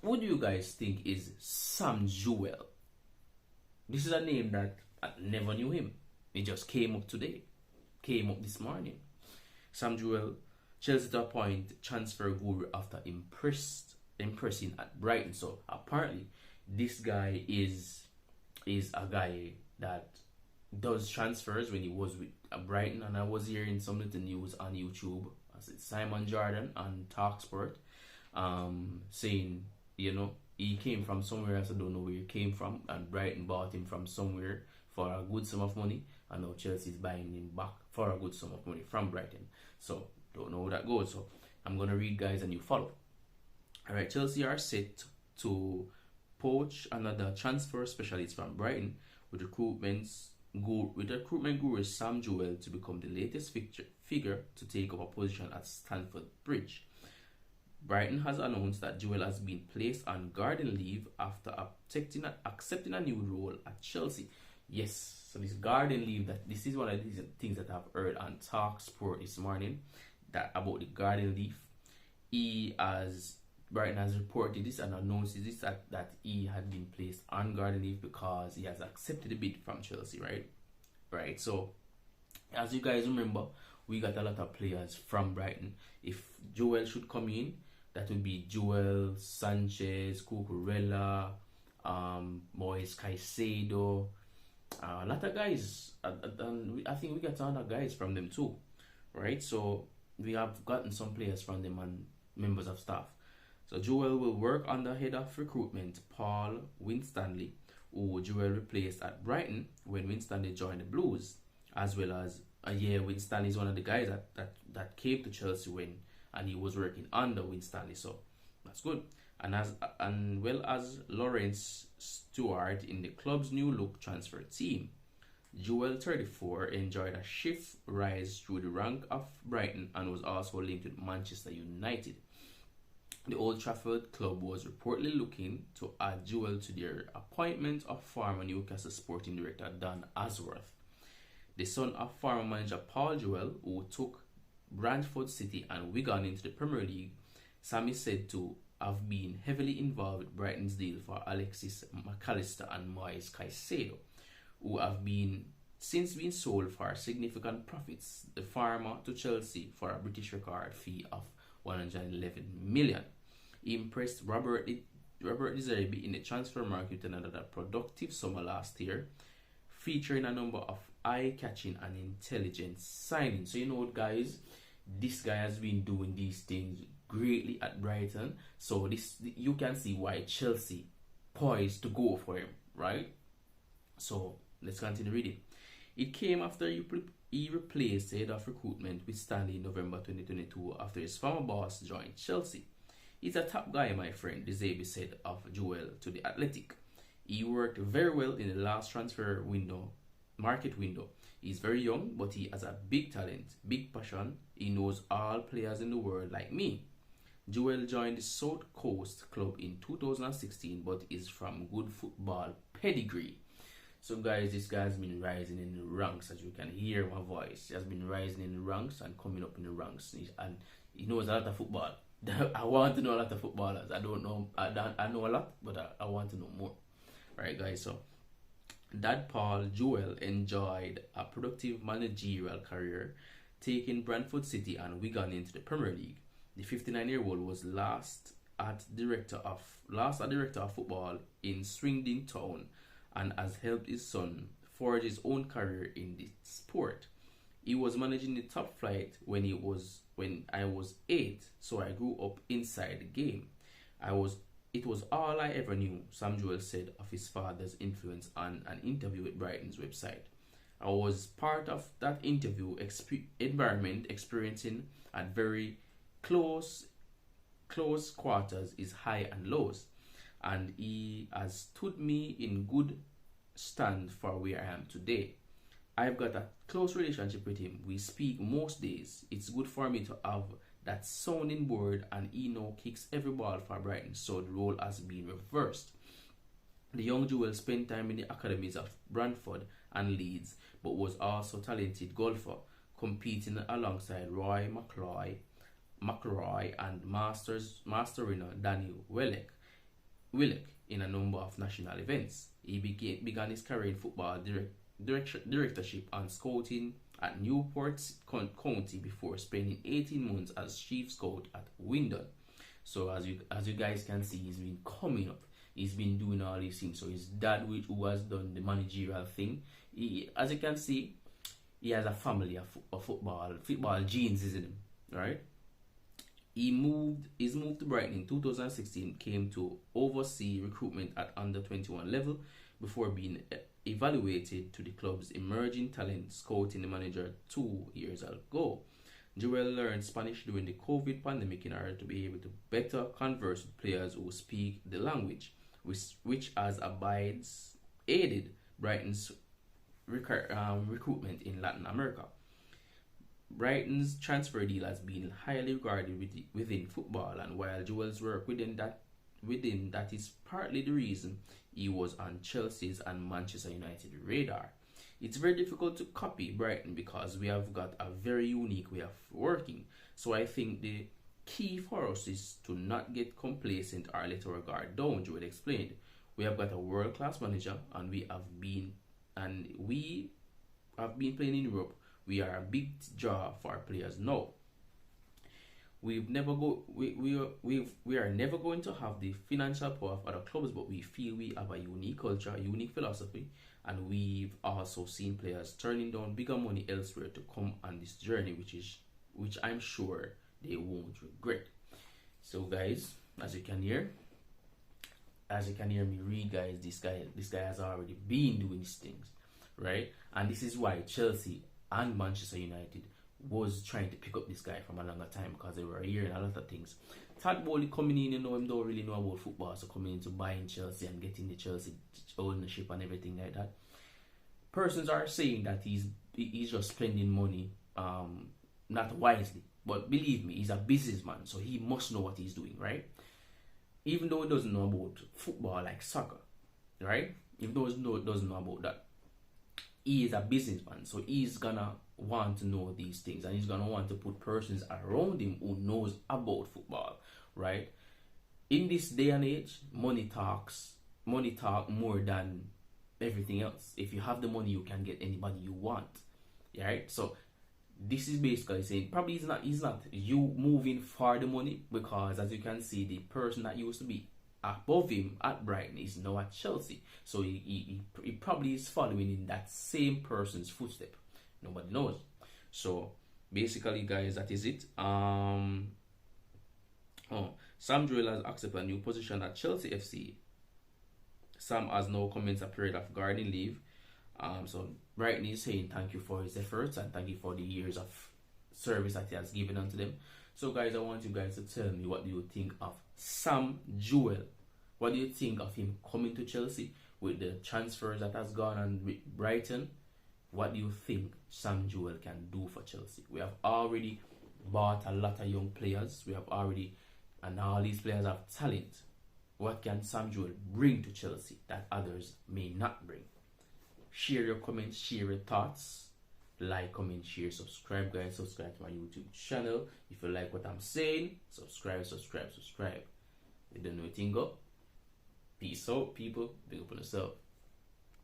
What do you guys think is Sam Jewell? This is a name that I never knew him. It just came up today. Came up this morning. Sam Jewell, Chelsea to appoint transfer guru after impressing at Brighton. So apparently this guy is a guy that does transfers when he was with Brighton, and I was hearing some of the news on YouTube. As it's Simon Jordan on Talksport, saying, you know, he came from somewhere else. I don't know where he came from, and Brighton bought him from somewhere for a good sum of money, and now Chelsea is buying him back for a good sum of money from Brighton. So don't know how that goes. So I'm gonna read, guys, and you follow. All right, Chelsea are set to poach another transfer specialist from Brighton with recruitment guru Sam Jewell to become the latest figure to take up a position at Stamford Bridge. Brighton has announced that Jewell has been placed on garden leave after accepting a new role at Chelsea. Yes, so this garden leave, this is one of these things that I've heard on Talksport this morning, that about the garden leave. Brighton has reported this and announced this, that he had been placed on garden leave because he has accepted a bid from Chelsea, right? So, as you guys remember, we got a lot of players from Brighton. If Jewell should come in, that would be Jewell, Sanchez, Cucurella, Moise Caicedo, a lot of guys. I think we got other guys from them too, right? So we have gotten some players from them and members of staff. So Jewell will work under head of recruitment Paul Winstanley, who Jewell replaced at Brighton when Winstanley joined the Blues, as well as Winstanley is one of the guys that came to Chelsea and he was working under Winstanley, so that's good. And well as Lawrence Stewart in the club's new look transfer team. Jewell, 34, enjoyed a shift rise through the rank of Brighton and was also linked with Manchester United. The Old Trafford club was reportedly looking to add Jewell to their appointment of former Newcastle sporting director Dan Asworth, the son of former manager Paul Jewell, who took Brentford City and Wigan into the Premier League. Sam is said to have been heavily involved with Brighton's deal for Alexis McAllister and Moise Caicedo, who have since been sold for significant profits, the former to Chelsea for a British record fee of 111 million. He impressed Robert De Zerbi in the transfer market with another productive summer last year, featuring a number of eye-catching and intelligent signings. So you know what, guys, this guy has been doing these things greatly at Brighton. So you can see why Chelsea poised to go for him, right? So let's continue reading. It came after he replaced the head of recruitment with Stanley in November 2022 after his former boss joined Chelsea. He's a top guy, my friend, De Zerbi said of Jewell to The Athletic. He worked very well in the last market window. He's very young, but he has a big talent, big passion. He knows all players in the world like me. Jewell joined the South Coast club in 2016, but is from good football pedigree. So guys, this guy has been rising in the ranks, as you can hear my voice. He has been rising in the ranks and coming up in the ranks, and he knows a lot of football. I want to know a lot of footballers. I don't know. I know a lot, but I want to know more. Right, guys. So Dad Paul Jewell enjoyed a productive managerial career, taking Brentford City and Wigan into the Premier League. The 59-year-old was last a director of football in Swindon Town, and has helped his son forge his own career in the sport. He was managing the top flight when I was 8, so I grew up inside the game. It was all I ever knew, Sam Jewell said of his father's influence on an interview with Brighton's website. I was part of that interview environment, experiencing at very close quarters his high and lows, and he has stood me in good stand for where I am today. I've got a close relationship with him. We speak most days. It's good for me to have that sounding board, and he now kicks every ball for Brighton, so the role has been reversed. The young Jewell spent time in the academies of Brentford and Leeds, but was also a talented golfer, competing alongside Roy McIlroy and master winner Danny Welbeck. Willock in a number of national events. He began his career in football directorship and scouting at Newport County before spending 18 months as chief scout at Windon. So as you guys can see, he's been coming up. He's been doing all these things. So his dad, who has done the managerial thing, as you can see, he has a family of football genes, isn't him? Right? His move to Brighton in 2016 came to oversee recruitment at under 21 level before being evaluated to the club's emerging talent scouting manager 2 years ago. Jewell learned Spanish during the COVID pandemic in order to be able to better converse with players who speak the language, which has aided Brighton's recruitment in Latin America. Brighton's transfer deal has been highly regarded within football, and while Jewell's work within that is partly the reason he was on Chelsea's and Manchester United radar. It's very difficult to copy Brighton because we have got a very unique way of working. So I think the key for us is to not get complacent or let our guard down. Jewell explained. We have got a world-class manager, and we have been playing in Europe. We are a big draw for our players now. We are never going to have the financial power of other clubs, but we feel we have a unique culture, a unique philosophy, and we've also seen players turning down bigger money elsewhere to come on this journey, which I'm sure they won't regret. So guys, as you can hear me read, guys, this guy has already been doing these things, right? And this is why Chelsea and Manchester United was trying to pick up this guy from a longer time, because they were hearing a lot of things. Todd Bowley coming in, him don't really know about football, so coming into buying Chelsea and getting the Chelsea ownership and everything like that. Persons are saying that he's just spending money not wisely, but believe me, he's a businessman, so he must know what he's doing, right? Even though he doesn't know about football like soccer, right? Even though he doesn't know about that, he is a businessman, so he's gonna want to know these things, and he's gonna want to put persons around him who knows about football, right? In this day and age, money talk more than everything else. If you have the money, you can get anybody you want, right? So this is basically saying probably he's not you moving for the money, because as you can see, the person that used to be above him at Brighton is now at Chelsea, so he probably is following in that same person's footstep. Nobody knows. So basically, guys, that is it. Sam Jewell has accepted a new position at Chelsea FC. Sam has now commenced a period of gardening leave. So Brighton is saying thank you for his efforts and thank you for the years of service that he has given unto them. So guys, I want you guys to tell me, what do you think of Sam Jewell? What do you think of him coming to Chelsea with the transfers that has gone on with Brighton? What do you think Sam Jewell can do for Chelsea? We have already bought a lot of young players. And all these players have talent. What can Sam Jewell bring to Chelsea that others may not bring? Share your comments, share your thoughts. Like, comment, share, subscribe, guys. Subscribe to my YouTube channel. If you like what I'm saying, subscribe. You don't know anything, go. Peace out, people. Big up on yourself.